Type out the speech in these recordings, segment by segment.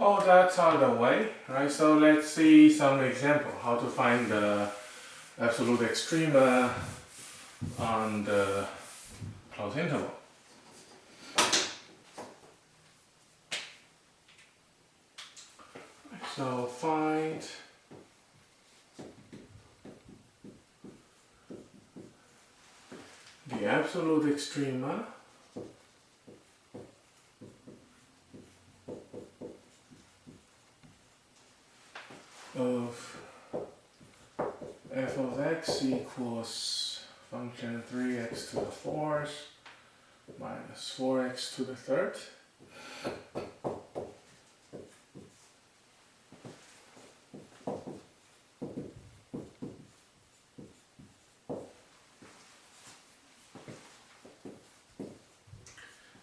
Oh, that's on the way, right? So let's see some example how to find the absolute extrema on the closed interval. So find the absolute extrema of f of x equals function 3x to the fourth minus 4x to the third.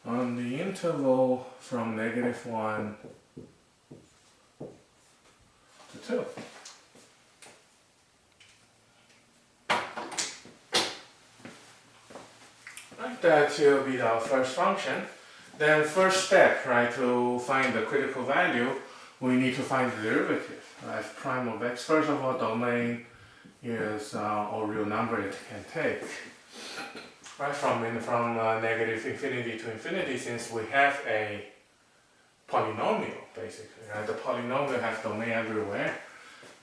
On the interval from -1 to 2. Right, that will be our first function. Then first step, right, to find the critical value, we need to find the derivative. F prime of x, first of all, domain is a real number it can take. Right, from negative infinity to infinity, since we have a polynomial, basically, right? The polynomial has domain everywhere.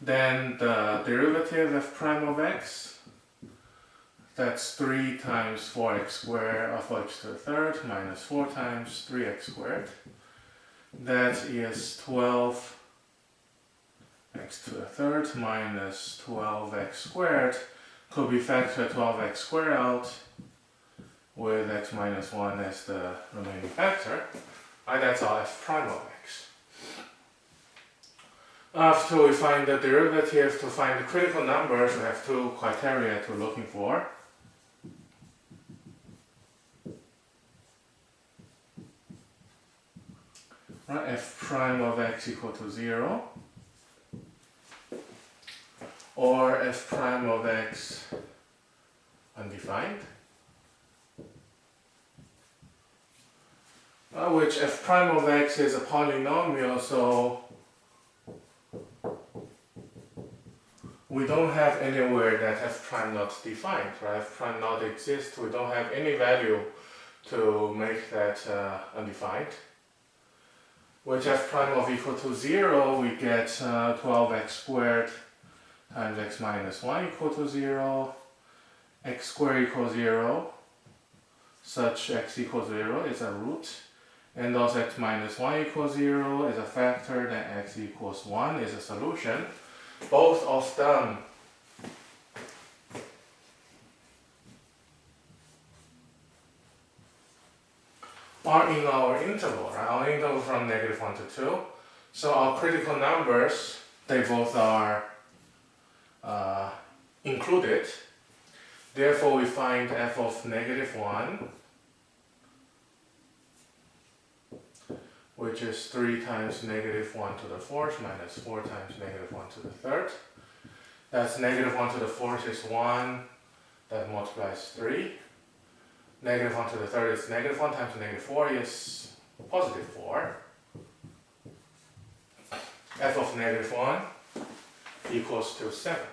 Then the derivative f prime of x, that's 3 times 4x squared of x to the third minus 4 times 3x squared. That is 12x to the third minus 12x squared. Could be factor 12x squared out with x minus 1 as the remaining factor. Right, that's our f prime of x. After we find the derivative, to find the critical numbers, we have two criteria to looking for. Right, f prime of x equal to 0, or f prime of x undefined, which f prime of x is a polynomial, so we don't have anywhere that f prime not defined, right? F prime not exists, we don't have any value to make that undefined. Which f prime of equal to 0, we get 12x squared times x minus 1 equal to 0, x squared equals 0, such x equals 0 is a root, and thus x minus 1 equals 0 is a factor, then x equals 1 is a solution. Both of them are in our interval, right? Our interval from -1 to 2. So our critical numbers, they both are included. Therefore, we find f of -1, which is 3 times -1 to the fourth minus 4 times -1 to the third. That's -1 to the fourth is 1, that multiplies 3. -1 to the third is -1 times -4 is positive 4. F of -1 equals to 7.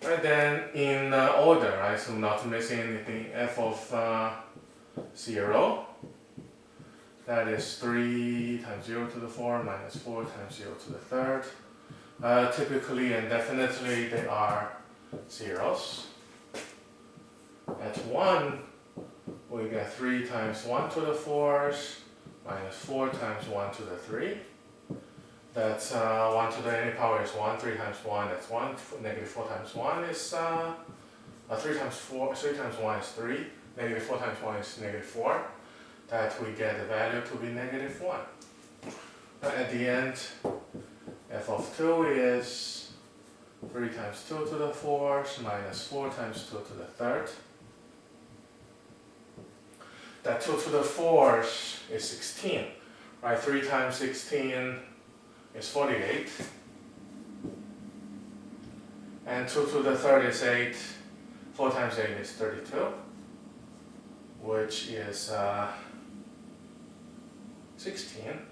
Right, then in order, right, so not missing anything, f of 0, that is 3 times 0 to the 4 minus 4 times 0 to the third. Typically and definitely they are zeros. At 1, we get 3 times 1 to the 4th minus 4 times 1 to the 3. That's 1 to the any power is 1, 3 times 1, that's 1, -4 times 1 is 3 times 1 is 3, -4 times 1 is -4. That we get the value to be -1. At the end, f of 2 is 3 times 2 to the 4th minus 4 times 2 to the third. That 2 to the 4th is 16, right? 3 times 16 is 48. And 2 to the third is 8. 4 times 8 is 32, which is 16.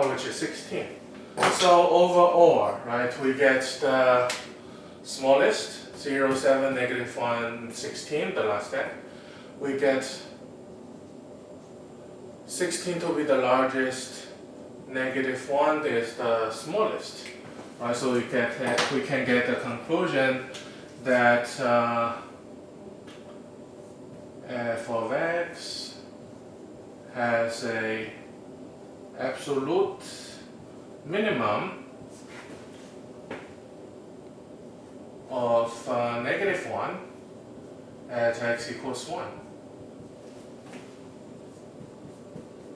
which is 16. So overall, right, we get the smallest, 0, 7, negative 1, 16, the last step. We get 16 to be the largest, negative 1 is the smallest. Right, so we can get the conclusion that f of x has a absolute minimum of negative 1 at x equals 1.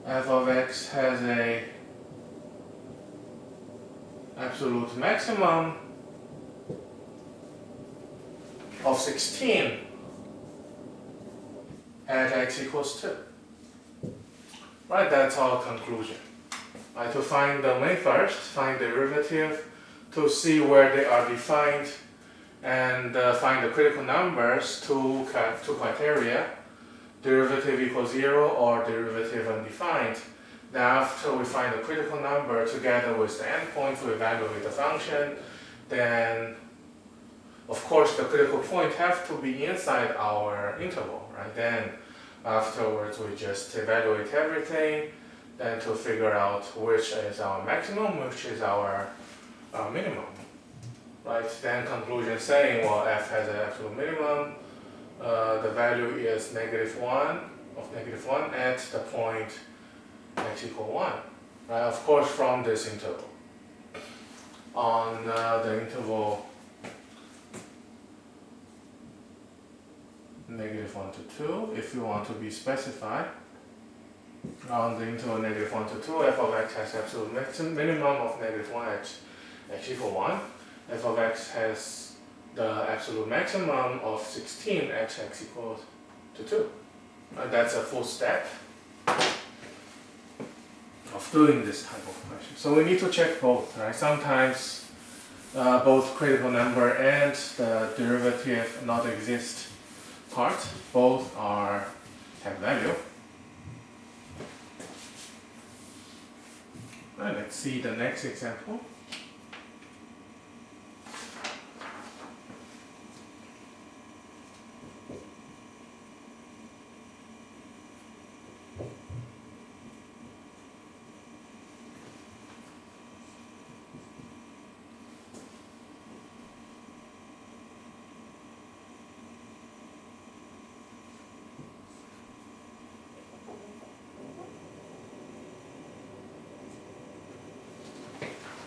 F of x has a absolute maximum of 16 at x equals 2. Right, that's our conclusion. Right, to find the domain first, find derivative, to see where they are defined, and find the critical numbers, two criteria, derivative equals 0 or derivative undefined. Then after we find the critical number together with the endpoint, we evaluate the function. Then, of course, the critical point have to be inside our interval, right? Then afterwards, we just evaluate everything, then to figure out which is our maximum, which is our minimum, right? Then conclusion saying, well, f has an absolute minimum. The value is negative 1 at the point x equal 1, right? Of course, from this interval. On the interval negative 1 to 2, if you want to be specified, on the interval negative 1 to 2, f of x has absolute minimum of negative 1 at x equal 1. F of x has the absolute maximum of 16 at x equals to 2. That's a full step of doing this type of question. So we need to check both, right? Sometimes both critical number and the derivative not exist part, both have value. Right, let's see the next example.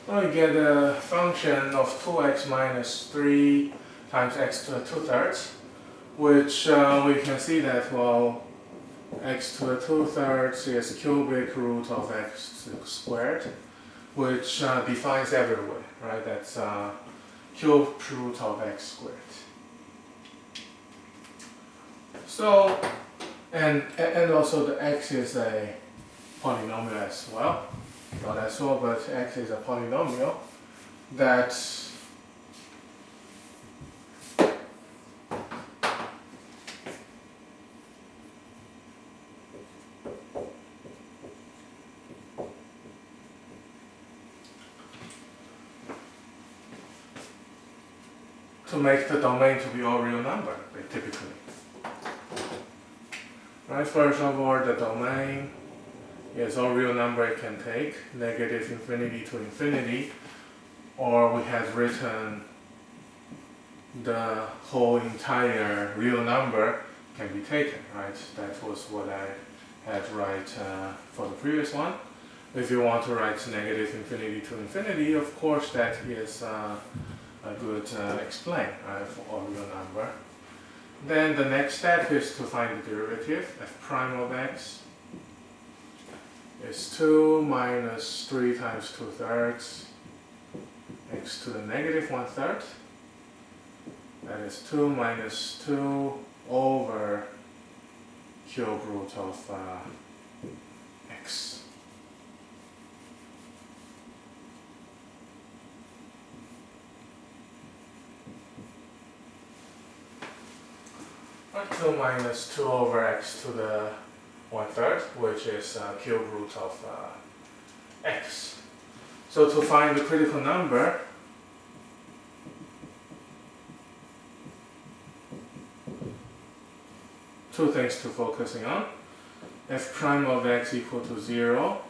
We get a function of 2x minus 3 times x to the 2/3, which we can see that, well, x to the 2/3 is cubic root of x squared, which defines everywhere, right? That's cube root of x squared. So, and also the x is a polynomial as well. Not as well, but x is a polynomial that to make the domain to be all real number, typically. Right, first of all, the domain is all real number it can take, negative infinity to infinity, or we have written the whole entire real number can be taken, right? That was what I had write for the previous one. If you want to write negative infinity to infinity, of course that is a good explain, right, for all real number. Then the next step is to find the derivative, f prime of x is 2 minus 3 times 2/3 x to the negative 1/3. That is 2 minus 2 over cube root of x. Right, 2 minus 2 over x to the 1/3, which is cube root of x. So to find the critical number, two things to focusing on. F prime of x equal to 0.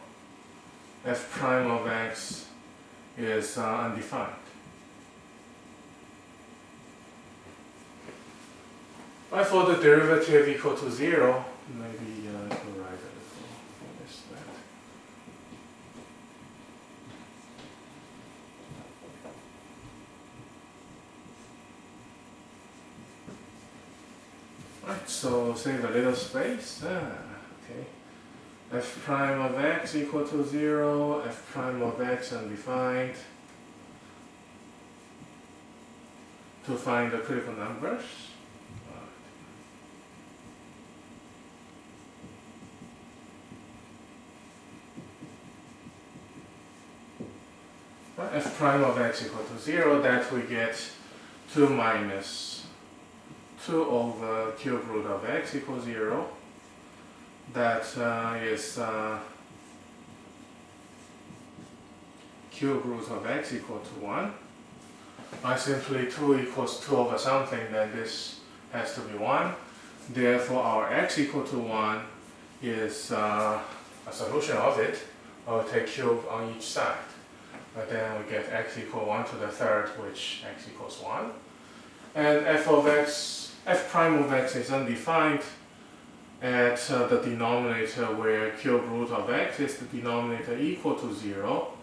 F prime of x is undefined. Right, for the derivative equal to 0, maybe I can write a little for this that. Right, so save a little space. Okay. F prime of x equal to 0, f prime of x undefined. To find the critical numbers. F prime of x equal to 0, that we get 2 minus 2 over cube root of x equals 0. That is cube root of x equal to 1. By simply 2 equals 2 over something, then this has to be 1. Therefore, our x equal to 1 is a solution of it. I'll take cube on each side. But then we get x equal 1 to the third, which x equals 1. And f prime of x is undefined at the denominator where cube root of x is the denominator equal to 0,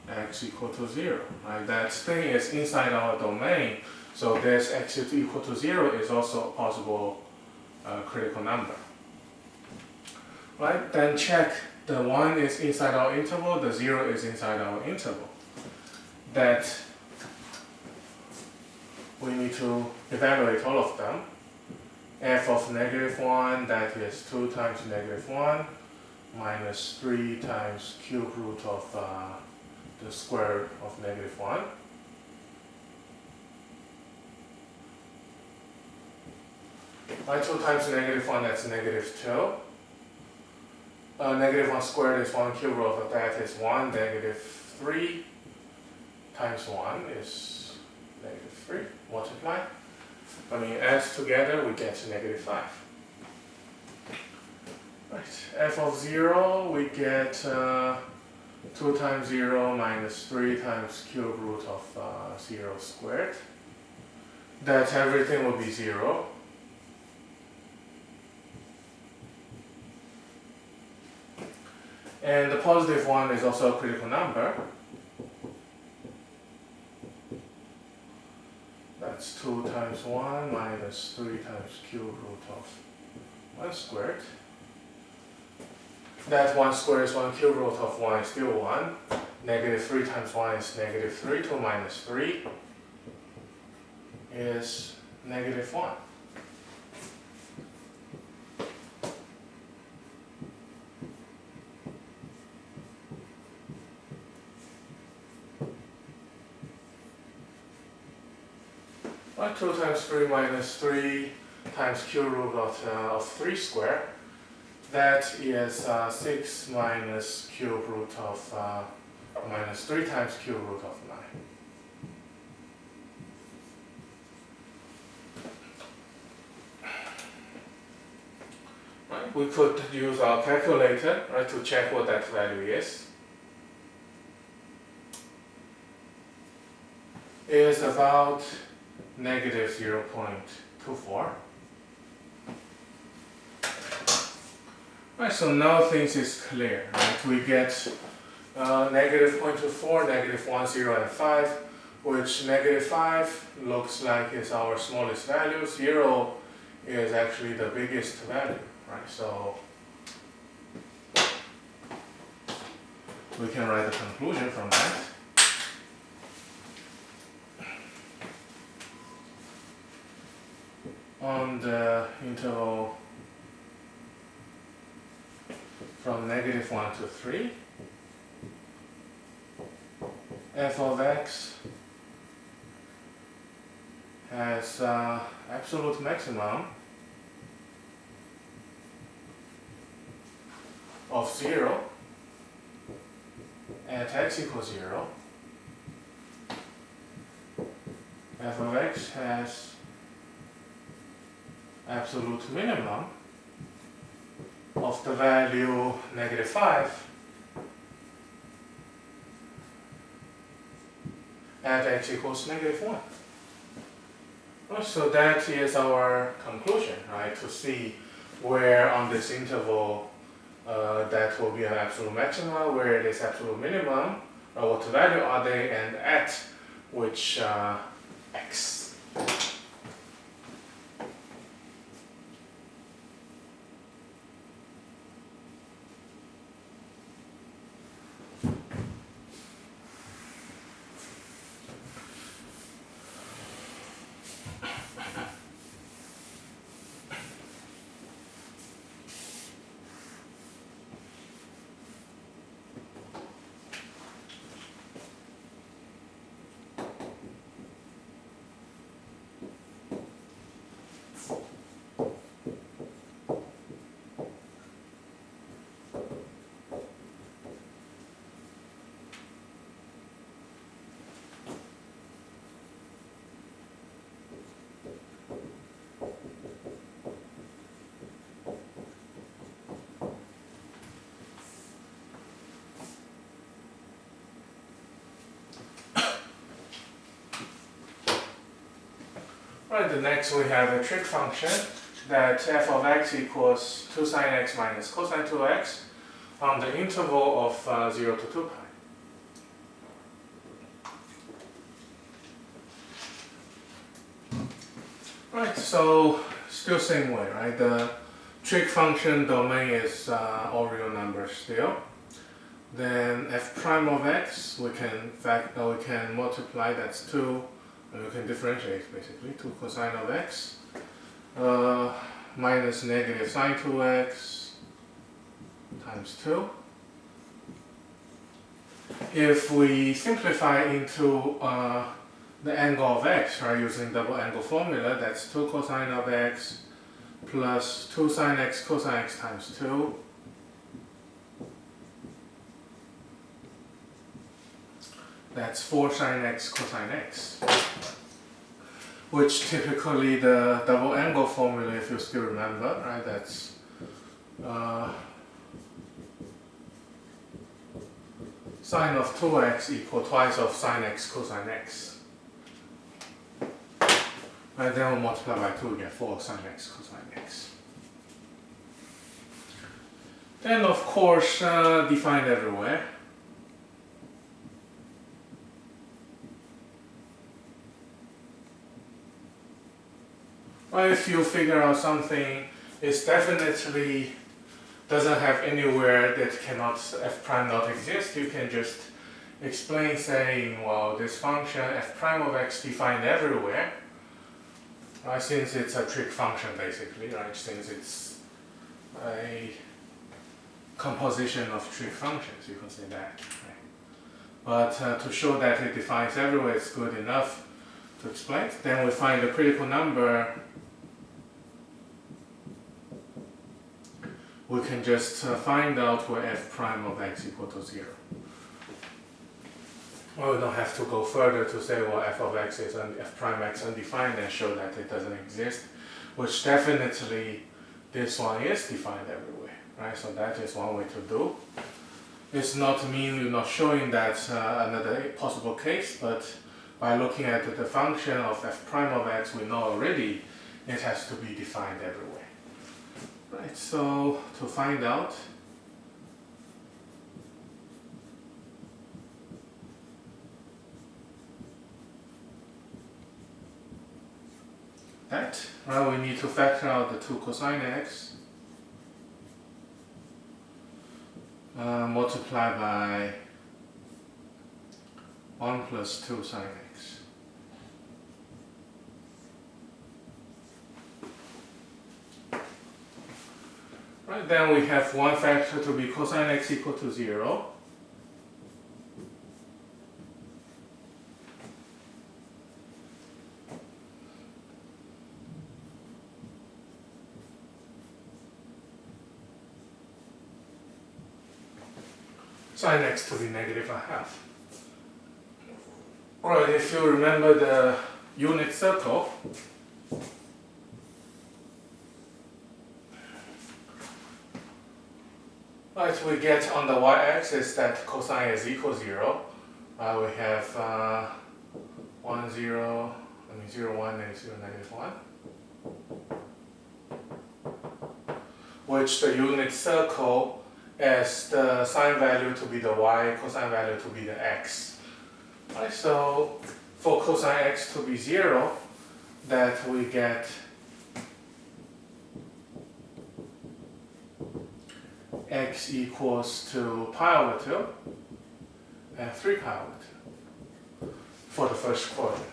x equal to 0. Right? That thing is inside our domain, so this x equal to 0 is also a possible critical number. Right? Then check. The 1 is inside our interval, the 0 is inside our interval. That we need to evaluate all of them. F of -1, that is 2 times -1, minus 3 times cube root of the square root of -1. By 2 times -1, that's -2. -1 squared is 1, cube root of that is 1, -3 times 1 is -3, multiply. Add together, we get -5. Right, f of 0, we get 2 times 0 minus 3 times cube root of 0 squared. That everything will be 0. And the positive 1 is also a critical number. That's 2 times 1 minus 3 times cube root of 1 squared. That 1 squared is 1, cube root of 1 is still 1. -3 times 1 is -3. 2 minus 3 is -1. Well, 2 times 3 minus 3 times cube root of 3 squared. That is 6 minus cube root of minus 3 times cube root of 9. Right, we could use our calculator, right, to check what that value is. It is about -0.24. Right, so now things is clear. Right? We get -0.24, -1, 0, and 5, which -5 looks like is our smallest value. 0 is actually the biggest value. Right? So we can write the conclusion from that. On the interval from -1 to 3, f of x has absolute maximum of 0 at x equals 0, f of x has absolute minimum of the value -5 at x equals -1. So that is our conclusion, right? To see where on this interval that will be an absolute maximum, where it is absolute minimum, what value are they, and at which x. Right, the next we have a trig function that f of x equals 2 sine x minus cosine 2x on the interval of 0 to 2 pi. Right, so still same way, right? The trig function domain is all real numbers still. Then f prime of x, we can multiply, that's 2. And we can differentiate basically 2 cosine of x minus negative sine 2x times 2. If we simplify into the angle of x, right, using double angle formula, that's 2 cosine of x plus 2 sine x cosine x times 2. That's 4 sine x cosine x, which typically the double angle formula, if you still remember, right, that's sine of 2x equal twice of sine x cosine x. Right, then we'll multiply by 2 again, 4 sine x cosine x. Then of course defined everywhere. Well, if you figure out something is definitely doesn't have anywhere that cannot f prime not exist, you can just explain saying, well, this function f prime of x defined everywhere, right, since it's a trig function basically, right, since it's a composition of trig functions, you can say that. Right? But to show that it defines everywhere is good enough to explain. Then we find the critical number. We can just find out where f prime of x equal to 0. Well, we don't have to go further to say, well, f of x is f prime x undefined and show that it doesn't exist, which definitely this one is defined everywhere, right? So that is one way to do. It's not mean you're not showing that another possible case, but by looking at the function of f prime of x, we know already it has to be defined everywhere. Right, so to find out, that, well, we need to factor out the 2 cosine x, multiply by 1 plus 2 sine x. Right, then we have one factor to be cosine x equal to 0. sine x to be negative a half. Alright, if you remember the unit circle, right, we get on the y-axis that cosine is equal 0. We have 1, 0, 0, 1, and 0, negative 1. Which the unit circle as the sine value to be the y, cosine value to be the x. Right, so for cosine x to be 0, that we get x equals to pi over 2 and 3 pi over 2 for the first quadrant.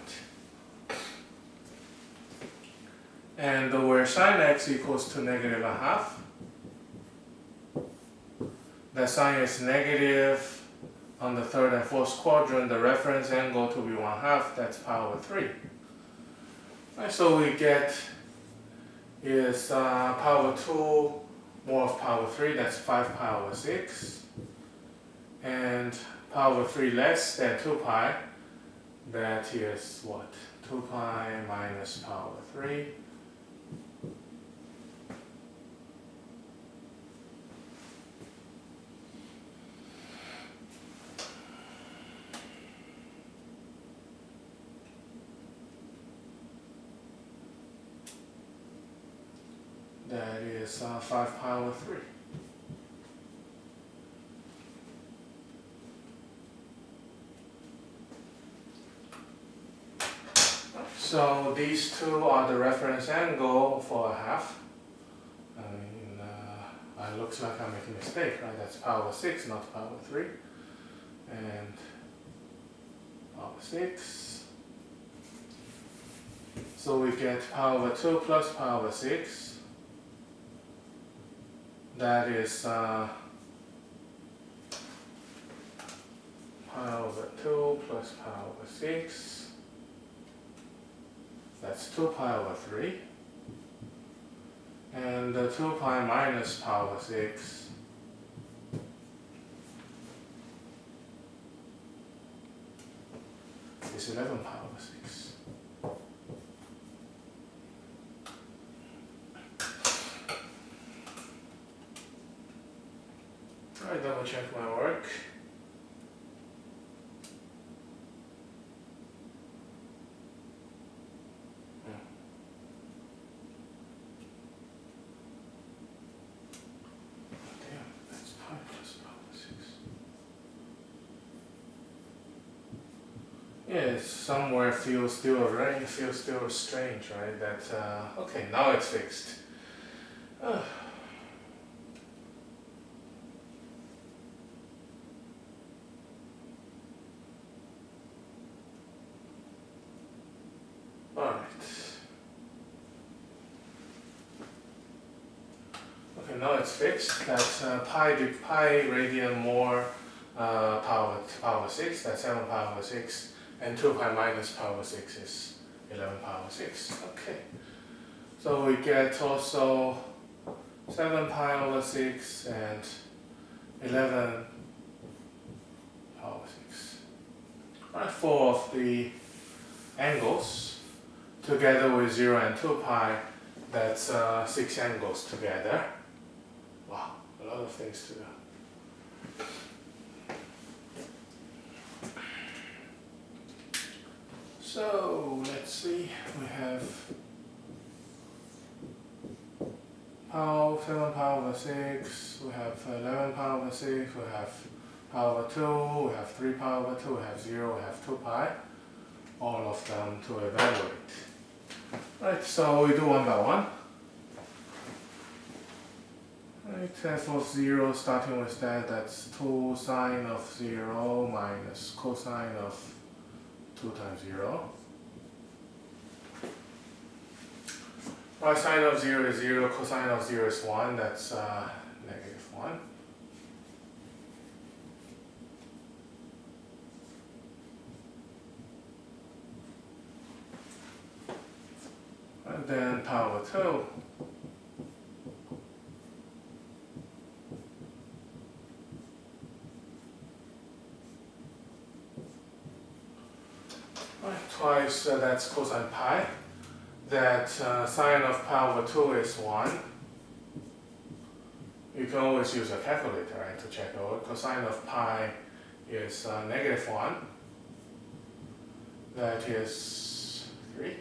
And where sine x equals to negative a half, the sine is negative on the third and fourth quadrant, the reference angle to be 1/2, that's pi over 3. Right, so we get is pi over 2 more of pi over 3, that's 5 pi over 6. And pi over 3 less than 2 pi, that is what? 2 pi minus pi over 3. That is 5 pi over 3. So these two are the reference angle for a half. It looks like I'm making a mistake, right? That's pi over 6, not pi over 3. And pi over 6. So we get pi over 2 plus pi over 6. That is pi over 2 plus pi over 6. That's 2 pi over 3. And 2 pi minus pi over 6 is 11 pi over 6. Alright, double check my work. Damn, that's pi plus pi over 6. Yeah, somewhere feels still strange, right? That okay, now it's fixed. Alright. Okay, now it's fixed. That's pi radian more pi over 6. That's 7 pi over 6. And 2 pi minus pi over 6 is 11 pi over 6. Okay. So we get also 7 pi over 6 and 11 pi over 6. Alright, 4 of the angles together with 0 and 2 pi, that's 6 angles together. Wow, a lot of things to do. So let's see, we have 7 pi over 6, we have 11 pi over 6, we have pi over 2, we have 3 pi over 2, we have 0, we have 2 pi. All of them to evaluate. Right, so we do one by one. Right, f of 0, starting with that, that's 2 sine of 0 minus cosine of 2 times 0. Right, sine of 0 is 0, cosine of 0 is 1, that's negative 1. And then pi over 2. twice that's cosine pi, that sine of pi over 2 is 1. You can always use a calculator, right, to check out. Cosine of pi is negative 1. That is 3.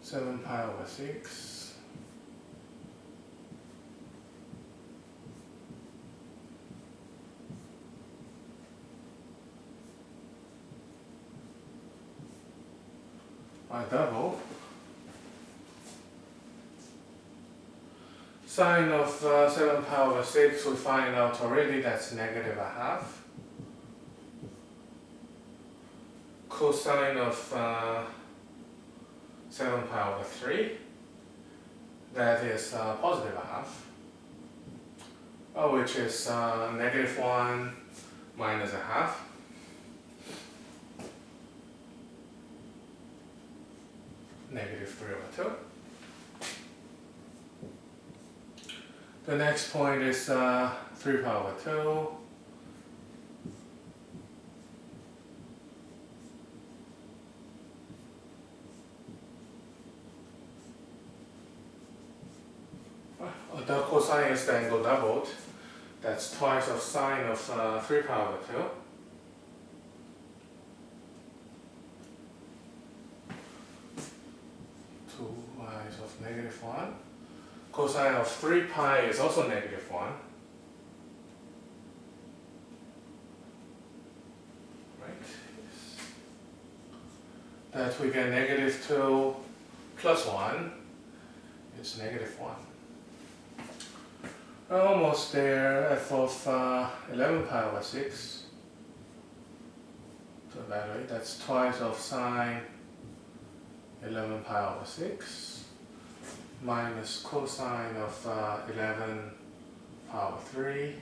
Seven pi over 6. I double. Sine of 7 pi over 6, we find out already that's negative a half. Cosine of 7 pi over 3, that is positive a half, which is negative 1 minus a half. Negative 3 over 2. The next point is 3 pi over 2. The cosine is the angle doubled. That's twice of sine of 3 pi over 2. Twice of negative 1. Cosine of 3 pi is also negative 1. Right? Yes. That we get negative 2 plus 1 is negative 1. We're almost there. F of 11 pi over 6. To evaluate, that's twice of sine 11 pi over 6 minus cosine of 11 pi over 3.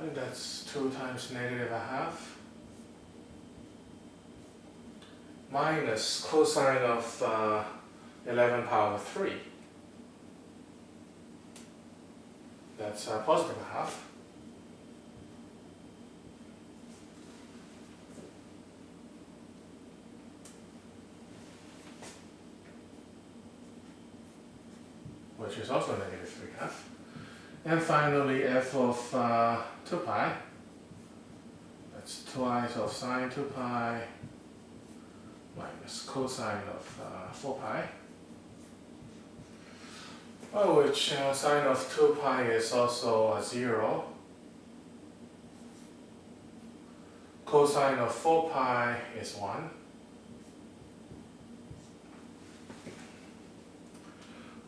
And that's 2 times negative a half minus cosine of 11 pi over 3. That's positive a half. Which is also negative 3 half. And finally, f of 2 pi. That's twice of sine 2 pi minus cosine of 4 pi. Which sine of 2 pi is also 0. Cosine of 4 pi is 1.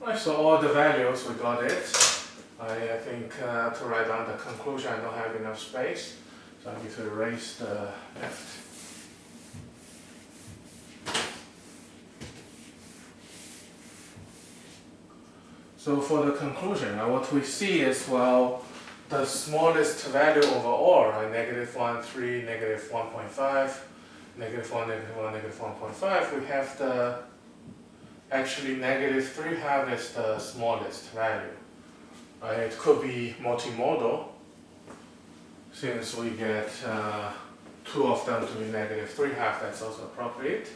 Right, so all the values, we got it. I think to write down the conclusion, I don't have enough space, so I need to erase the left. So for the conclusion, what we see is, well, the smallest value overall, right, negative 1, 3, negative 1.5, negative 1, negative 1, negative 1.5, we have the actually negative 3 half is the smallest value. Right? It could be multimodal, since we get 2 of them to be negative 3 half, that's also appropriate.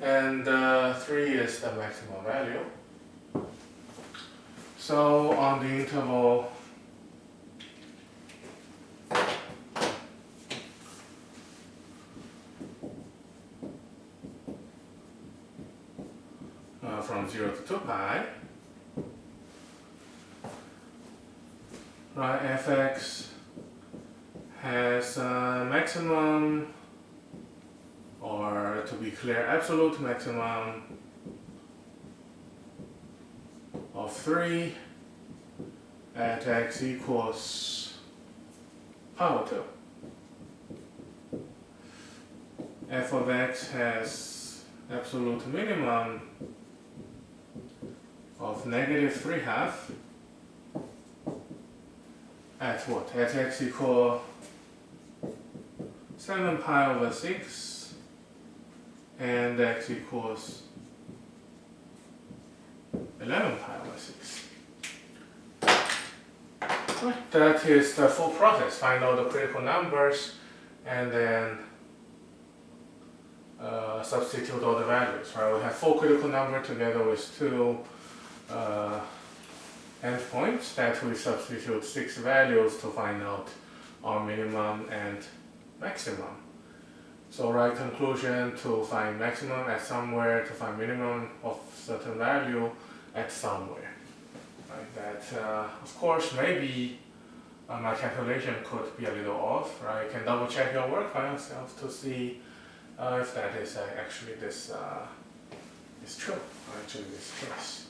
And 3 is the maximum value. So on the interval from 0 to 2 pi, right, fx has a maximum, or to be clear, absolute maximum of 3 at x equals power 2. F of x has absolute minimum of negative 3 half at what? At x equal 7 pi over 6 and x equals 11 pi over 6. Right, that is the full process. Find all the critical numbers and then substitute all the values. Right? We have 4 critical numbers together with 2 endpoints that we substitute 6 values to find out our minimum and maximum. So write conclusion to find maximum at somewhere, to find minimum of certain value at somewhere. Right? That of course maybe my calculation could be a little off. Right? You can double check your work by yourself to see if that is actually this is true. Actually, this case.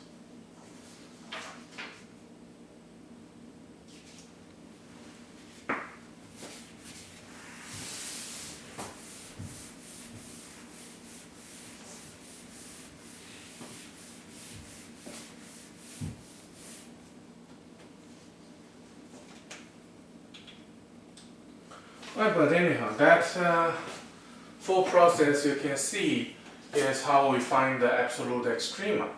Right, but anyhow, that full process you can see is how we find the absolute extrema.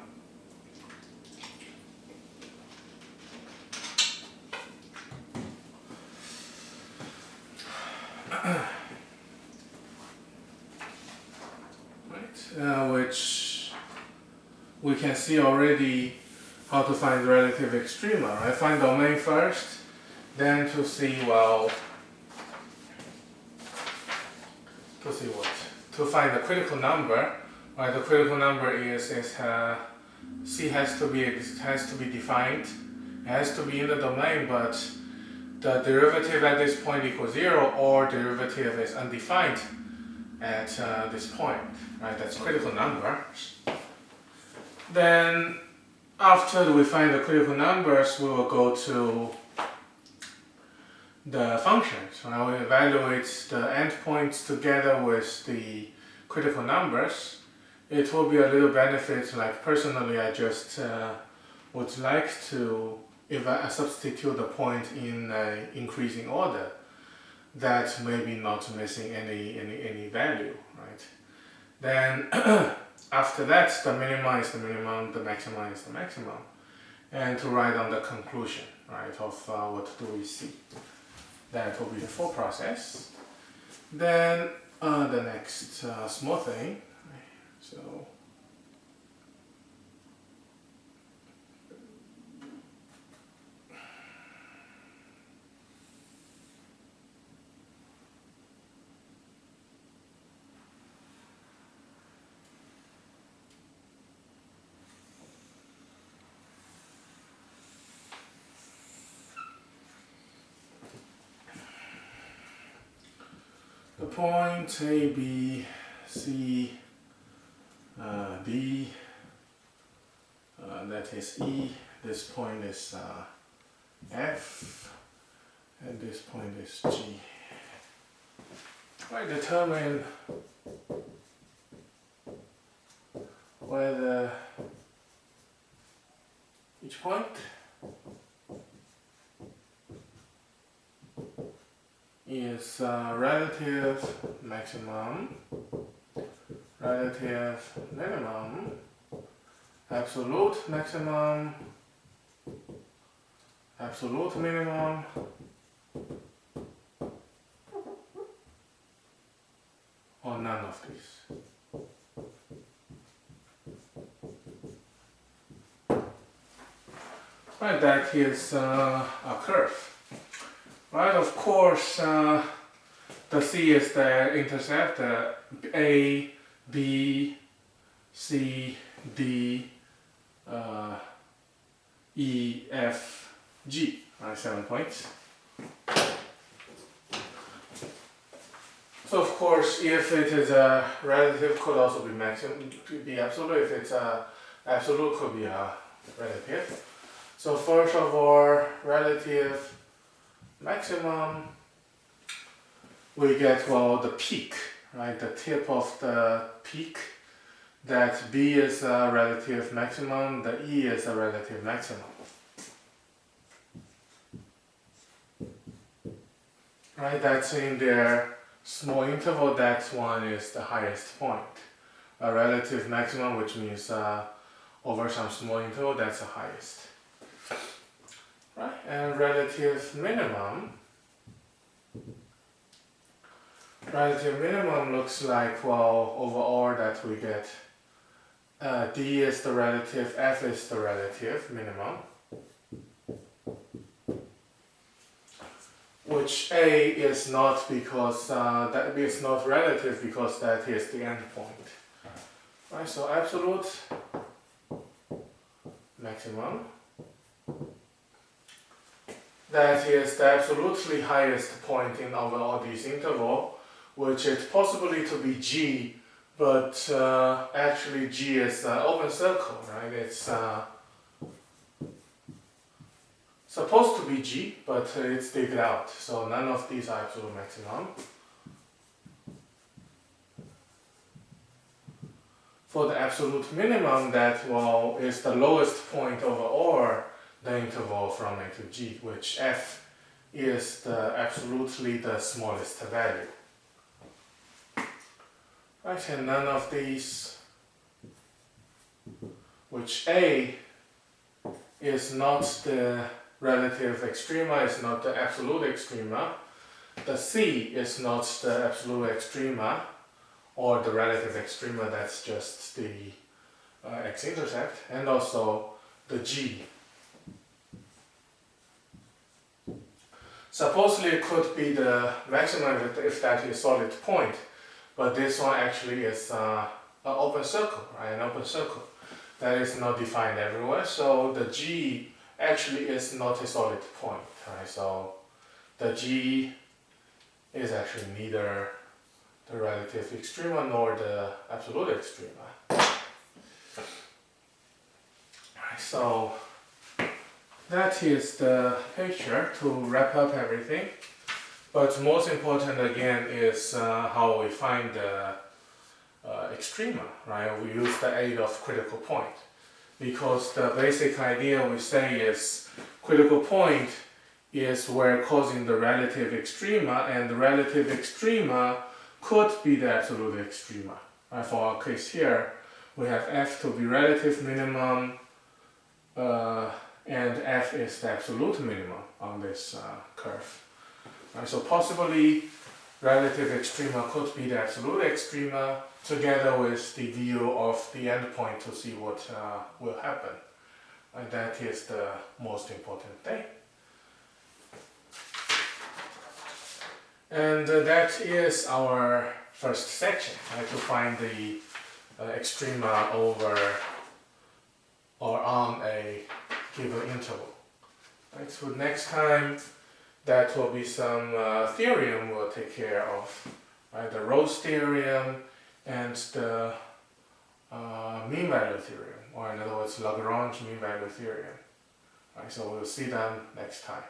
Right, which we can see already how to find relative extrema. Right, find domain first, then to see well. To find the critical number, right? The critical number is C has to be defined, it has to be in the domain, but the derivative at this point equals 0, or derivative is undefined at this point, right? That's critical number. Then after we find the critical numbers, we will go to the functions. Right? We evaluate the endpoints together with the critical numbers. It will be a little benefit, like personally I just would like to substitute the point in increasing order that maybe not missing any value, right? Then after that, the minimum is the minimum, the maximum is the maximum, and to write down the conclusion, right, of what do we see. That will be the full process. Then the next small thing, so the point A, B, C, D, that is E, this point is F, and this point is G. I determine whether each point is relative maximum, relative minimum, absolute maximum, absolute minimum, or none of these. Right, that is a curve. Right, of course, the C is the intercept, A, B, C, D, E, F, G, right, 7 points. So of course, if it is a relative, could also be maximum, could be absolute. If it's a absolute, could be a relative. So first of all, relative maximum, we get, well, the peak, right, the tip of the peak, that B is a relative maximum, the E is a relative maximum. Right, that's in their small interval, that one is the highest point. A relative maximum, which means over some small interval, that's the highest. Right? And relative minimum looks like, well, overall that we get D is the relative, F is the relative minimum, which A is not because that is not relative because that is the endpoint. Right, so absolute maximum, that is the absolutely highest point in overall this interval, which is possibly to be G, but actually G is an open circle, right? It's supposed to be G, but it's digged out, so none of these are absolute maximum. For the absolute minimum, that, well, is the lowest point over all the interval from A to G, which F is absolutely the smallest value. Right, and none of these, which A is not the relative extrema, is not the absolute extrema, the C is not the absolute extrema, or the relative extrema, that's just the x-intercept, and also the G. Supposedly it could be the maximum if that is solid point, but this one actually is an open circle, right? An open circle that is not defined everywhere, so the G actually is not a solid point, right? So the G is actually neither the relative extrema nor the absolute extrema. Right, so that is the picture to wrap up everything. But most important again is how we find the extrema, right? We use the aid of critical point. Because the basic idea we say is critical point is where causing the relative extrema, and the relative extrema could be the absolute extrema. Right? For our case here, we have F to be relative minimum, and F is the absolute minimum on this curve. Right? So possibly relative extrema could be the absolute extrema together with the view of the endpoint to see what will happen. And that is the most important thing. And that is our first section, right, to find the extrema over or on a given interval. Right, so next time that will be some theorem we'll take care of, right, the Rose theorem and the mean value theorem, or in other words Lagrange mean value theorem. Right, so we'll see them next time.